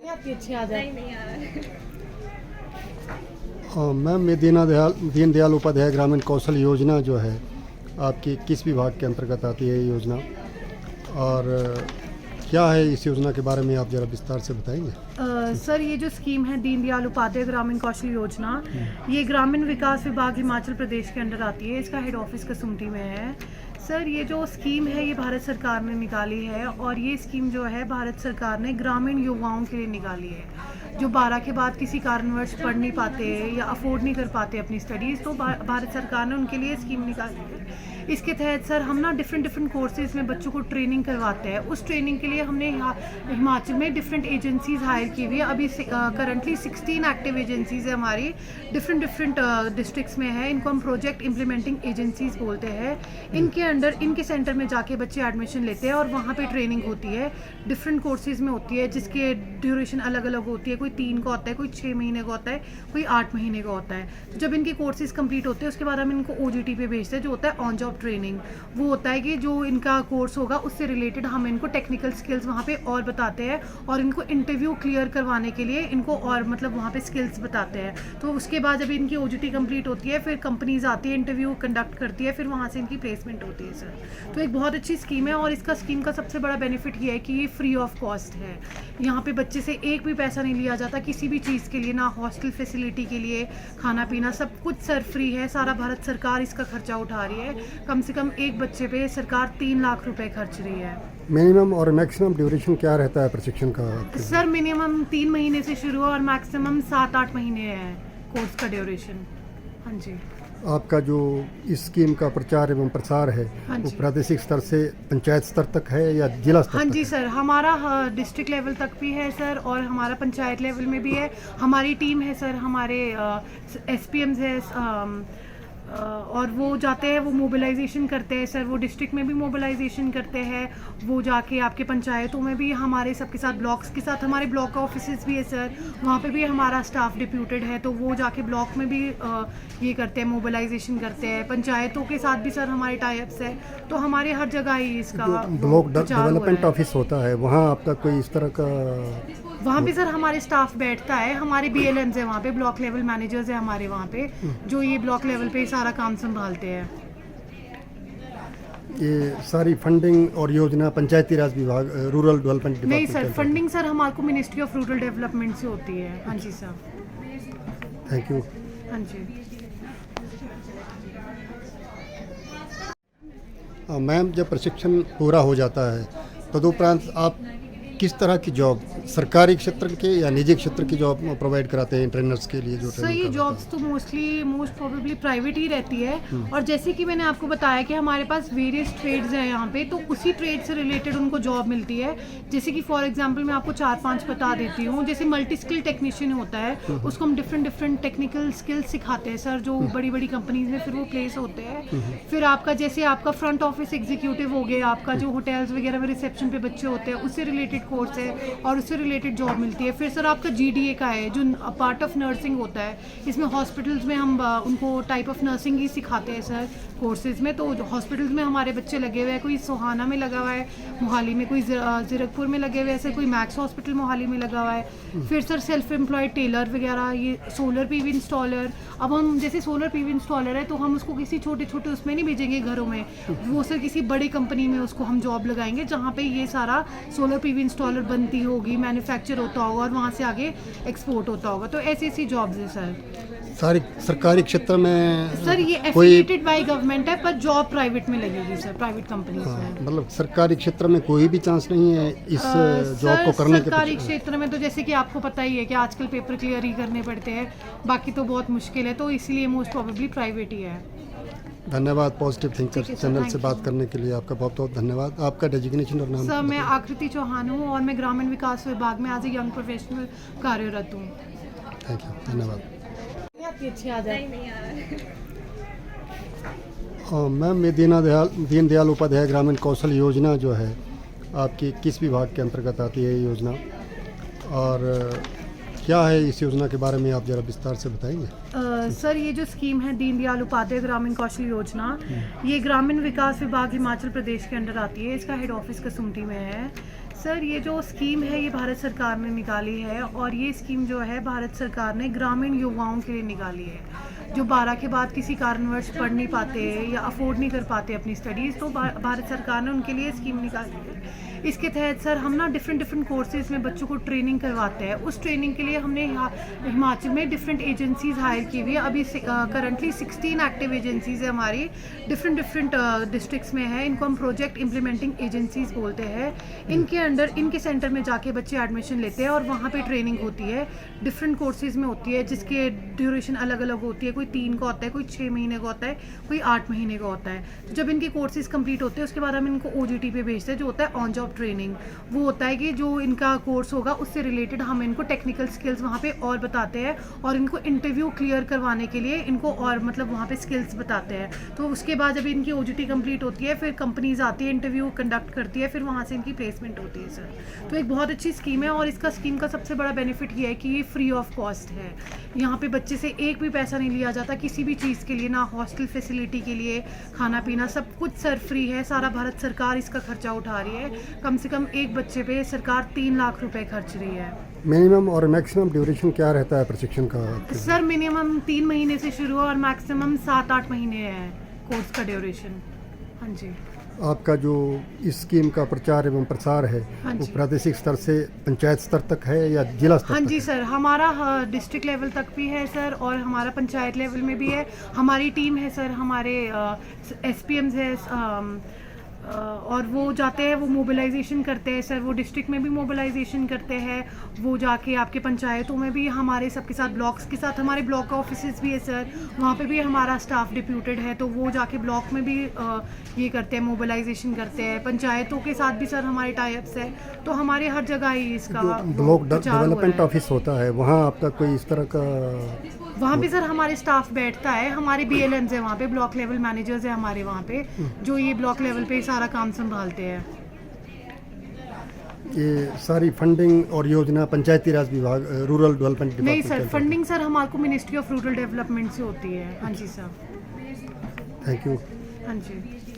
आपकी अच्छी आ जाए। नहीं आ रहा। मैम, ये दीनदयाल उपाध्याय ग्रामीण कौशल योजना जो है आपकी किस विभाग के अंतर्गत आती है ये योजना, और क्या है इस योजना के बारे में आप ज़रा विस्तार से बताएंगे? सर, ये जो स्कीम है दीनदयाल उपाध्याय ग्रामीण कौशल योजना, ये ग्रामीण विकास विभाग हिमाचल प्रदेश के अंडर आती है। इसका हेड ऑफिस कसुम्पटी में है। सर, ये जो स्कीम है ये भारत सरकार ने निकाली है, और ये स्कीम जो है भारत सरकार ने ग्रामीण युवाओं के लिए निकाली है जो 12 के बाद किसी कारणवश पढ़ नहीं पाते या अफोर्ड नहीं कर पाते अपनी स्टडीज़। तो भारत सरकार ने उनके लिए स्कीम निकाली है। इसके तहत सर हम ना डिफरेंट कोर्सेज़ में बच्चों को ट्रेनिंग करवाते हैं। उस ट्रेनिंग के लिए हमने हिमाचल में डिफरेंट एजेंसीज़ हायर की हुई है। अभी करंटली 16 एक्टिव एजेंसीज़ है हमारी, डिफरेंट डिस्ट्रिक्ट्स में है। इनको हम प्रोजेक्ट इम्प्लीमेंटिंग एजेंसीज़ बोलते हैं। इनके अंडर इनके सेंटर में जाके बच्चे एडमिशन लेते हैं और वहाँ पे ट्रेनिंग होती है। डिफरेंट कोर्सेज़ में होती है जिसके ड्यूरेशन अलग अलग होती है। कोई 3 का होता है, कोई 6 महीने का होता है, कोई 8 महीने का होता है। तो जब इनके कोर्सेज़ कंप्लीट होते हैं उसके बाद हम इनको OJT पे भेजते हैं, जो होता है ऑन जॉब ट्रेनिंग। वो होता है कि जो इनका कोर्स होगा उससे रिलेटेड हम इनको टेक्निकल स्किल्स वहाँ पे और बताते हैं, और इनको इंटरव्यू क्लियर करवाने के लिए इनको और मतलब वहाँ पे स्किल्स बताते हैं। तो उसके बाद जब इनकी OJT कंप्लीट होती है फिर कंपनीज आती है, इंटरव्यू कंडक्ट करती है, फिर वहाँ से इनकी प्लेसमेंट होती है सर। तो एक बहुत अच्छी स्कीम है, और इसका स्कीम का सबसे बड़ा बेनिफिट ये है कि ये फ्री ऑफ कॉस्ट है। यहाँ पे बच्चे से एक भी पैसा नहीं लिया जाता किसी भी चीज़ के लिए, ना हॉस्टल फैसिलिटी के लिए, खाना पीना सब कुछ सर फ्री है। सारा भारत सरकार इसका खर्चा उठा रही है। कम से कम एक बच्चे पे सरकार 3 लाख रुपए खर्च रही है। मिनिमम और मैक्सिमम ड्यूरेशन क्या रहता है प्रशिक्षण का? सर मिनिमम 3 महीने से शुरू है और मैक्सिमम 7-8 महीने है कोर्स का ड्यूरेशन। हाँ जी। आपका जो इस स्कीम का प्रचार एवं प्रसार है हाँ वो जी। प्रादेशिक स्तर से पंचायत स्तर तक है या जिला स्तर हाँ तक जी है? सर, हमारा डिस्ट्रिक्ट लेवल तक भी है सर, और हमारा पंचायत लेवल में भी है। हमारी टीम है सर, हमारे SPMs है, और वो जाते हैं, वो मोबिलाइजेशन करते हैं सर। वो डिस्ट्रिक्ट में भी मोबिलाइजेशन करते हैं, वो जाके आपके पंचायतों में भी हमारे सबके साथ, ब्लॉक्स के साथ हमारे ब्लॉक का ऑफिस भी है सर, वहाँ पे भी हमारा स्टाफ डिप्यूटेड है। तो वो जाके ब्लॉक में भी ये करते हैं, मोबिलाइजेशन करते हैं। पंचायतों के साथ भी सर हमारे टाइप्स है, तो हमारे हर जगह ही इसका ब्लॉक प्रचार हुआ डेवलपमेंट है। ऑफिस होता है, वहाँ आपका कोई इस तरह का? वहाँ पे सर हमारे स्टाफ बैठता है, हमारे BLMs है वहाँ पे, ब्लॉक लेवल मैनेजर्स है हमारे वहाँ पे, जो ये ब्लॉक लेवल पे सारा काम संभालते हैं। ये सारी फंडिंग और योजना पंचायती राज विभाग, रूरल डेवलपमेंट नहीं डिपार्टमेंट सर, के फंडिंग सर हमारे को मिनिस्ट्री ऑफ रूरल डेवलपमेंट से होती है। हाँ जी सर। Thank you. हाँ जी। मैम, जब प्रशिक्षण पूरा हो जाता है तदुपरांत आप किस तरह की जॉब, सरकारी क्षेत्र के या निजी क्षेत्र की जॉब प्रोवाइड कराते हैं ट्रेनर्स के लिए? जो सर ये जॉब्स तो मोस्ट प्रोबेबली प्राइवेट ही रहती है। और जैसे कि मैंने आपको बताया कि हमारे पास वेरियस ट्रेड्स हैं यहाँ पे, तो उसी ट्रेड से रिलेटेड उनको जॉब मिलती है। जैसे कि फॉर एग्जांपल मैं आपको 4-5 बता देती हूँ। जैसे मल्टी स्किल टेक्नीशियन होता है, उसको हम डिफरेंट टेक्निकल स्किल्स सिखाते हैं सर, जो बड़ी कंपनीज में फिर वो प्लेस होते हैं। फिर आपका जैसे आपका फ्रंट ऑफिस एग्जीक्यूटिव हो गया, आपका जो होटल्स वगैरह में रिसेप्शन पे बच्चे होते हैं, उससे रिलेटेड कोर्स है और उससे रिलेटेड जॉब मिलती है। फिर सर आपका GDA का है, जो पार्ट ऑफ नर्सिंग होता है। इसमें हॉस्पिटल्स में हम उनको टाइप ऑफ नर्सिंग ही सिखाते हैं सर कोर्सेज में। तो हॉस्पिटल्स में हमारे बच्चे लगे हुए हैं, कोई सोहाना में लगा हुआ है मोहाली में, कोई जीरकपुर में लगे हुए हैं सर, कोई मैक्स हॉस्पिटल मोहाली में लगा हुआ है। फिर सर सेल्फ एम्प्लॉयड टेलर वगैरह, ये सोलर PV इंस्टॉलर। अब हम जैसे सोलर PV इंस्टॉलर है तो हम उसको किसी छोटे उसमें नहीं भेजेंगे घरों में, वो सर किसी बड़ी कंपनी में उसको हम जॉब लगाएंगे, जहाँ पे ये सारा सोलर PV इंस्टॉलर बनती होगी, मैन्युफैक्चर होता होगा और वहाँ से आगे एक्सपोर्ट होता होगा। तो ऐसी जॉब्स है सर। सारी सरकारी क्षेत्र में सर ये कोई एफिलिएटेड बाय गवर्नमेंट है, पर जॉब प्राइवेट में लगेगी सर, प्राइवेट कंपनीज में। मतलब सरकारी क्षेत्र में कोई भी चांस नहीं है इस जॉब को करने के? सरकारी क्षेत्र में तो जैसे कि आपको पता ही है कि आजकल पेपर क्लियर ही करने पड़ते हैं, बाकी तो बहुत मुश्किल है, तो इसलिए मोस्ट प्रोबेबली प्राइवेट ही है। धन्यवाद पॉजिटिव थिंकर ठीक है सर, चैनल थैंक से यू। बात करने के लिए आपका बहुत धन्यवाद। आपका डेजिग्नेशन और नाम? सर मैं आकृति चौहान हूँ और मैं ग्रामीण विकास विभाग में एज ए यंग प्रोफेशनल कार्यरत हूँ। थैंक यू, धन्यवाद। आपकी अच्छी आ जाए। नहीं आ रहा। मैम, ये दीनदयाल उपाध्याय ग्रामीण कौशल योजना जो है आपकी किस विभाग के अंतर्गत आती है ये योजना, और क्या है इस योजना के बारे में आप ज़रा विस्तार से बताएंगे? सर ये जो स्कीम है दीनदयाल उपाध्याय ग्रामीण कौशल योजना, ये ग्रामीण विकास विभाग हिमाचल प्रदेश के अंडर आती है। इसका हेड ऑफिस कसुम्पटी में है। सर ये जो स्कीम है ये भारत सरकार ने निकाली है और ये स्कीम जो है भारत सरकार ने ग्रामीण युवाओं के लिए निकाली है जो 12 के बाद किसी कारणवश पढ़ नहीं पाते या अफोर्ड नहीं कर पाते अपनी स्टडीज़, तो भारत सरकार ने उनके लिए स्कीम निकाली है। इसके तहत सर हम ना डिफरेंट कोर्सेज़ में बच्चों को ट्रेनिंग करवाते हैं। उस ट्रेनिंग के लिए हमने हिमाचल में डिफरेंट एजेंसीज़ हायर की हुई है। अभी करंटली 16 एक्टिव एजेंसीज़ है हमारी, डिफरेंट डिस्ट्रिक्ट्स में है। इनको हम प्रोजेक्ट इम्प्लीमेंटिंग एजेंसीज़ बोलते हैं। इनके अंडर इनके सेंटर में जाके बच्चे एडमिशन लेते हैं और वहाँ पे ट्रेनिंग होती है, डिफरेंट कोर्सेज़ में होती है जिसके ड्यूरेशन अलग अलग होती है। कोई 3 का होता है, कोई 6 महीने का होता है, कोई 8 महीने का होता है। तो जब इनके कोर्सेज़ कंप्लीट होते हैं उसके बाद हम इनको OJT पे भेजते हैं, जो होता है ऑन जॉब ट्रेनिंग। वो होता है कि जो इनका कोर्स होगा उससे रिलेटेड हम इनको टेक्निकल स्किल्स वहाँ पे और बताते हैं और इनको इंटरव्यू क्लियर करवाने के लिए इनको और मतलब वहाँ पे स्किल्स बताते हैं। तो उसके बाद जब इनकी OJT कंप्लीट होती है फिर कंपनीज आती है, इंटरव्यू कंडक्ट करती है, फिर वहाँ से इनकी प्लेसमेंट होती है सर। तो एक बहुत अच्छी स्कीम है और इसका स्कीम का सबसे बड़ा बेनिफिट ये है कि ये फ्री ऑफ कॉस्ट है। यहाँ पे बच्चे से एक भी पैसा नहीं लिया जाता किसी भी चीज़ के लिए, ना हॉस्टल फैसिलिटी के लिए, खाना पीना सब कुछ सर फ्री है। सारा भारत सरकार इसका खर्चा उठा रही है। कम से कम एक बच्चे पे सरकार 3 लाख रुपए खर्च रही है। मिनिमम और मैक्सिमम ड्यूरेशन क्या रहता है प्रशिक्षण का? सर मिनिमम 3 महीने से शुरू और मैक्सिमम 7-8 महीने है कोर्स का ड्यूरेशन। हाँ जी। आपका जो इस स्कीम का प्रचार एवं प्रसार है हाँ वो जी। प्रादेशिक स्तर से पंचायत स्तर तक है या जिला स्तर हाँ तक जी है? सर, हमारा डिस्ट्रिक्ट लेवल तक भी है सर और हमारा पंचायत लेवल में भी है। हमारी टीम है सर, हमारे SPMs है और वो जाते हैं, वो मोबिलाइजेशन करते हैं सर। वो डिस्ट्रिक्ट में भी मोबिलाइजेशन करते हैं, वो जाके आपके पंचायतों में भी हमारे सबके साथ, ब्लॉक्स के साथ हमारे ब्लॉक ऑफिसेज भी है सर, वहाँ पे भी हमारा स्टाफ डिप्यूटेड है। तो वो जाके ब्लॉक में भी ये करते हैं, मोबिलाइजेशन करते हैं। पंचायतों के साथ भी सर हमारे टाइप्स है, तो हमारे हर जगह ही इसका ब्लॉक प्रचार हो रहा डेवलपमेंट है। ऑफिस होता है, वहाँ आपका कोई इस तरह का? वहाँ पे सर हमारे स्टाफ बैठता है, हमारे BLMs है वहाँ पे, ब्लॉक लेवल मैनेजर्स है हमारे वहाँ पे, जो ये ब्लॉक लेवल पे सारा काम संभालते हैं। ये सारी फंडिंग और योजना पंचायती राज विभाग, रूरल डेवलपमेंट नहीं डिपार्टमेंट सर, के फंडिंग सर हमारे को मिनिस्ट्री ऑफ रूरल डेवलपमेंट से होती है। हाँ जी सर। Thank you. हाँ जी।